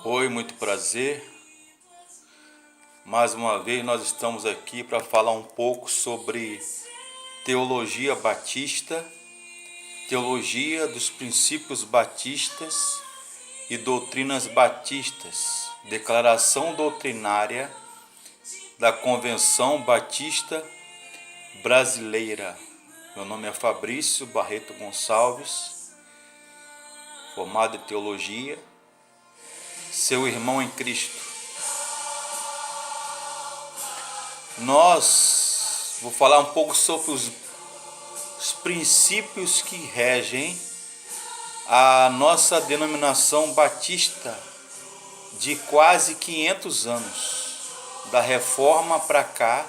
Oi, muito prazer. Mais uma vez nós estamos aqui para falar um pouco sobre teologia batista, teologia dos princípios batistas e doutrinas batistas, declaração doutrinária da Convenção Batista Brasileira. Meu nome é Fabrício Barreto Gonçalves, formado em teologia, seu irmão em Cristo. Vou falar um pouco sobre os princípios que regem a nossa denominação batista de quase 500 anos. Da Reforma para cá,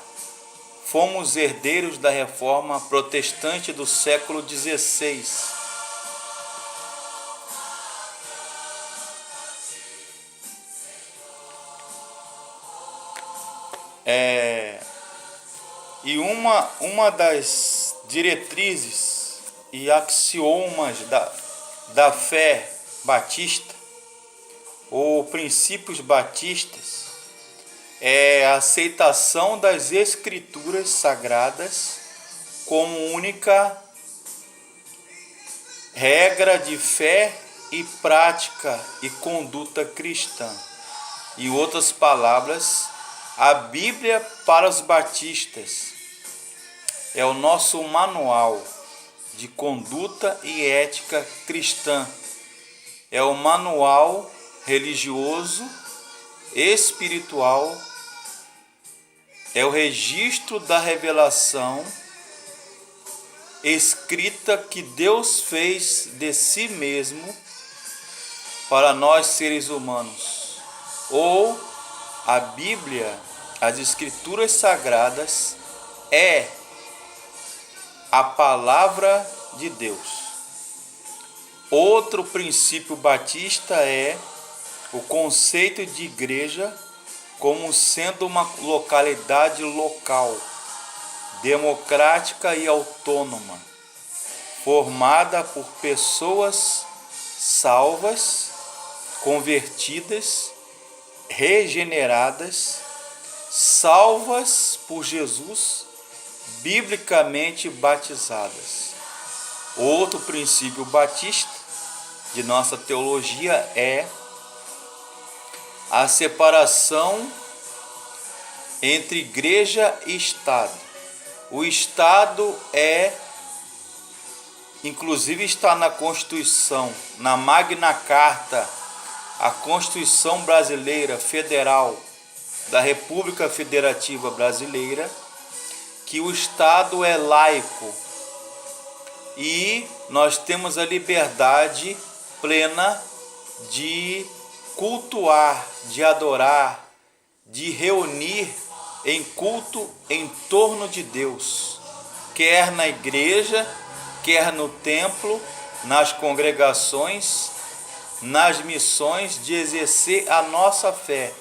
fomos herdeiros da Reforma protestante do século XVI. E uma das diretrizes e axiomas da fé batista, ou princípios batistas, é a aceitação das Escrituras Sagradas como única regra de fé e prática e conduta cristã. Em outras palavras, a Bíblia para os batistas é o nosso manual de conduta e ética cristã. É o manual religioso, espiritual, é o registro da revelação escrita que Deus fez de si mesmo para nós seres humanos. Ou a Bíblia, as Escrituras Sagradas, é a palavra de Deus. Outro princípio batista é o conceito de igreja como sendo uma localidade local, democrática e autônoma, formada por pessoas salvas, convertidas, regeneradas, salvas por Jesus, biblicamente batizadas. Outro princípio batista de nossa teologia é a separação entre igreja e Estado. O Estado inclusive está na Constituição, na Magna Carta, a Constituição Brasileira Federal da República Federativa Brasileira, que o Estado é laico e nós temos a liberdade plena de cultuar, de adorar, de reunir em culto em torno de Deus, quer na igreja, quer no templo, nas congregações, nas missões, de exercer a nossa fé.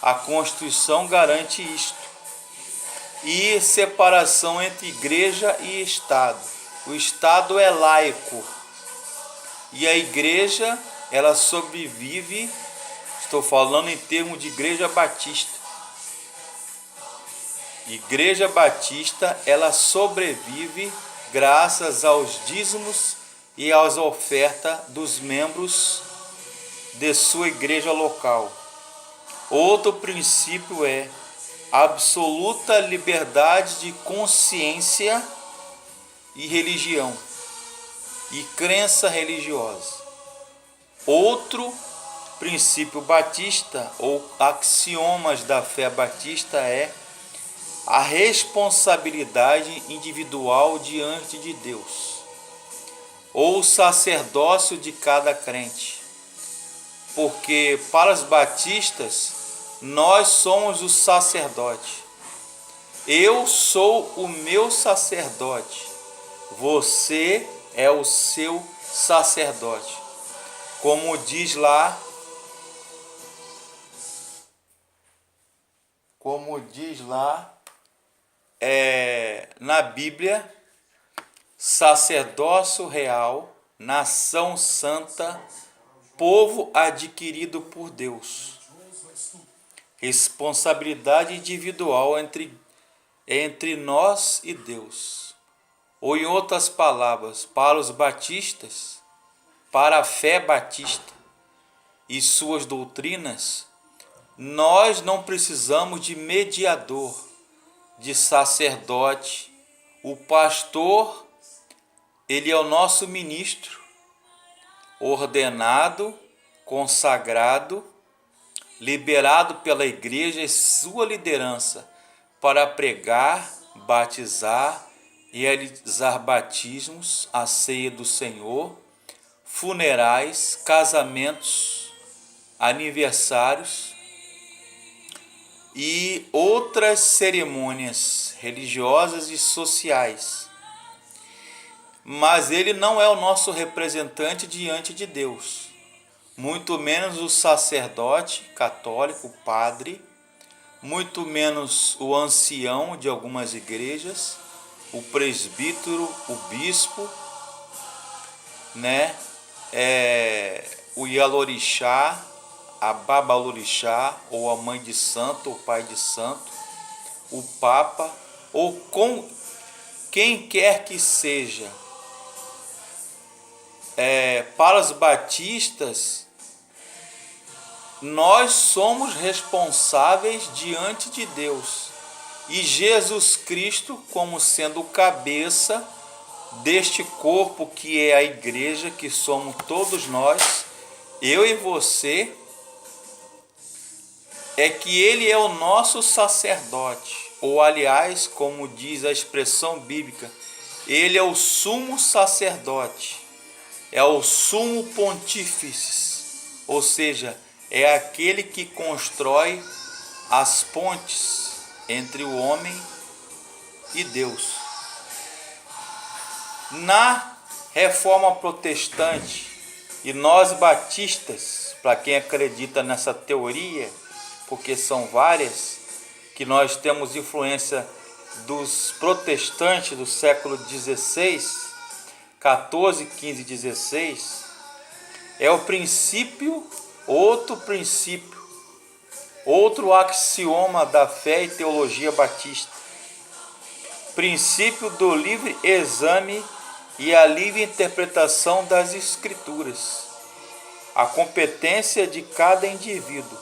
A Constituição garante isto. E separação entre igreja e Estado. O Estado é laico e a igreja, ela sobrevive, estou falando em termos de igreja batista. Igreja batista, ela sobrevive graças aos dízimos e às ofertas dos membros de sua igreja local. Outro princípio é absoluta liberdade de consciência e religião e crença religiosa. Outro princípio batista ou axiomas da fé batista é a responsabilidade individual diante de Deus, ou o sacerdócio de cada crente. Porque para os batistas, nós somos o sacerdote. Eu sou o meu sacerdote. Você é o seu sacerdote. Como diz lá, na Bíblia, sacerdócio real, nação santa, povo adquirido por Deus. Responsabilidade individual entre nós e Deus. Ou, em outras palavras, para os batistas, para a fé batista e suas doutrinas, nós não precisamos de mediador, de sacerdote. O pastor, ele é o nosso ministro, ordenado, consagrado, liberado pela igreja e sua liderança para pregar, batizar, realizar batismos, a ceia do Senhor, funerais, casamentos, aniversários e outras cerimônias religiosas e sociais. Mas ele não é o nosso representante diante de Deus, muito menos o sacerdote católico, o padre, muito menos o ancião de algumas igrejas, o presbítero, o bispo, o Ialorixá, a Babalorixá, ou a mãe de santo, o pai de santo, o papa, ou com quem quer que seja. Para os batistas, nós somos responsáveis diante de Deus. E Jesus Cristo, como sendo o cabeça deste corpo que é a igreja, que somos todos nós, eu e você, é que ele é o nosso sacerdote. Ou, aliás, como diz a expressão bíblica, ele é o sumo sacerdote, é o sumo pontífice, ou seja, é aquele que constrói as pontes entre o homem e Deus. Na Reforma Protestante, e nós batistas, para quem acredita nessa teoria, porque são várias, que nós temos influência dos protestantes do século XVI, 14, 15, 16, é o princípio, outro axioma da fé e teologia batista. Princípio do livre exame e a livre interpretação das Escrituras. A competência de cada indivíduo.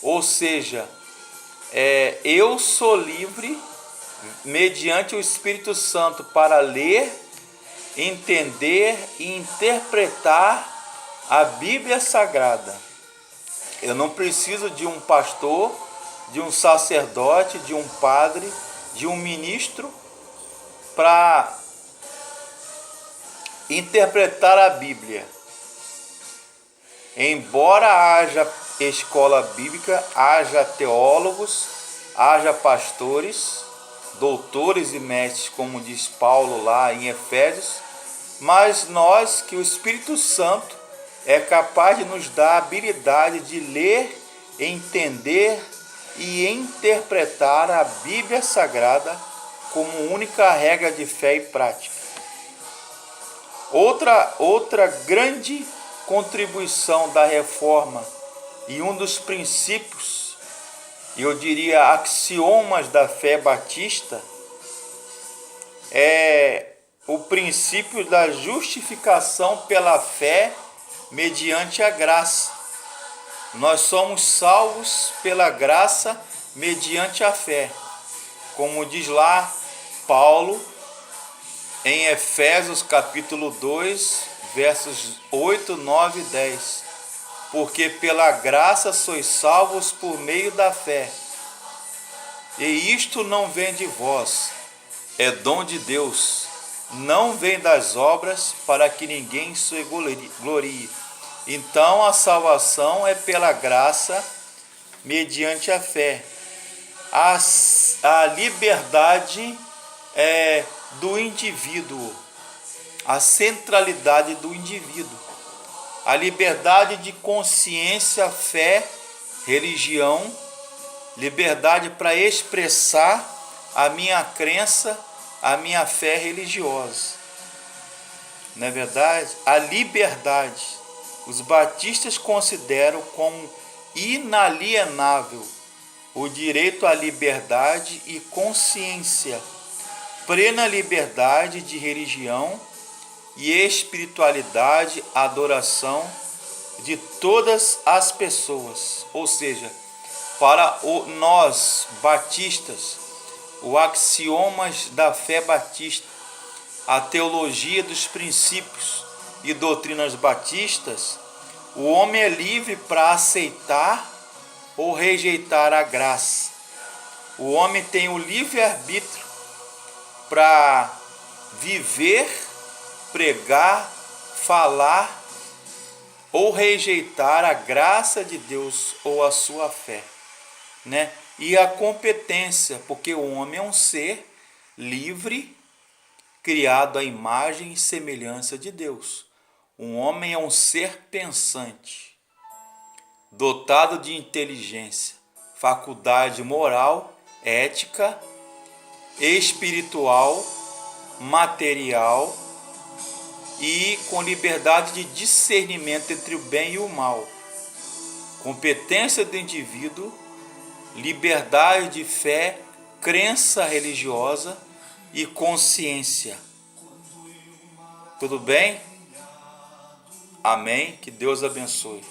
Ou seja, eu sou livre, mediante o Espírito Santo, para ler, entender e interpretar a Bíblia Sagrada. Eu não preciso de um pastor, de um sacerdote, de um padre, de um ministro para interpretar a Bíblia. Embora haja escola bíblica, haja teólogos, haja pastores, doutores e mestres, como diz Paulo lá em Efésios, mas nós, que o Espírito Santo é capaz de nos dar a habilidade de ler, entender e interpretar a Bíblia Sagrada como única regra de fé e prática. Outra grande contribuição da reforma e um dos princípios, eu diria axiomas da fé batista, é o princípio da justificação pela fé mediante a graça. Nós somos salvos pela graça mediante a fé. Como diz lá Paulo em Efésios capítulo 2, versos 8, 9 e 10. Porque pela graça sois salvos por meio da fé. E isto não vem de vós, é dom de Deus. Não vem das obras, para que ninguém se glorie. Então a salvação é pela graça, mediante a fé. A liberdade do indivíduo, a centralidade do indivíduo, a liberdade de consciência, fé, religião, liberdade para expressar a minha crença, a minha fé religiosa. Não é verdade? A liberdade. Os batistas consideram como inalienável o direito à liberdade e consciência, plena liberdade de religião e espiritualidade, adoração de todas as pessoas. Ou seja, para nós batistas, o axiomas da fé batista, a teologia dos princípios e doutrinas batistas, o homem é livre para aceitar ou rejeitar a graça. O homem tem o livre-arbítrio para viver, pregar, falar ou rejeitar a graça de Deus ou a sua fé, né? E a competência, porque o homem é um ser livre, criado à imagem e semelhança de Deus. Um homem é um ser pensante, dotado de inteligência, faculdade moral, ética, espiritual, material e com liberdade de discernimento entre o bem e o mal. Competência do indivíduo, liberdade de fé, crença religiosa e consciência. Tudo bem? Amém? Que Deus abençoe.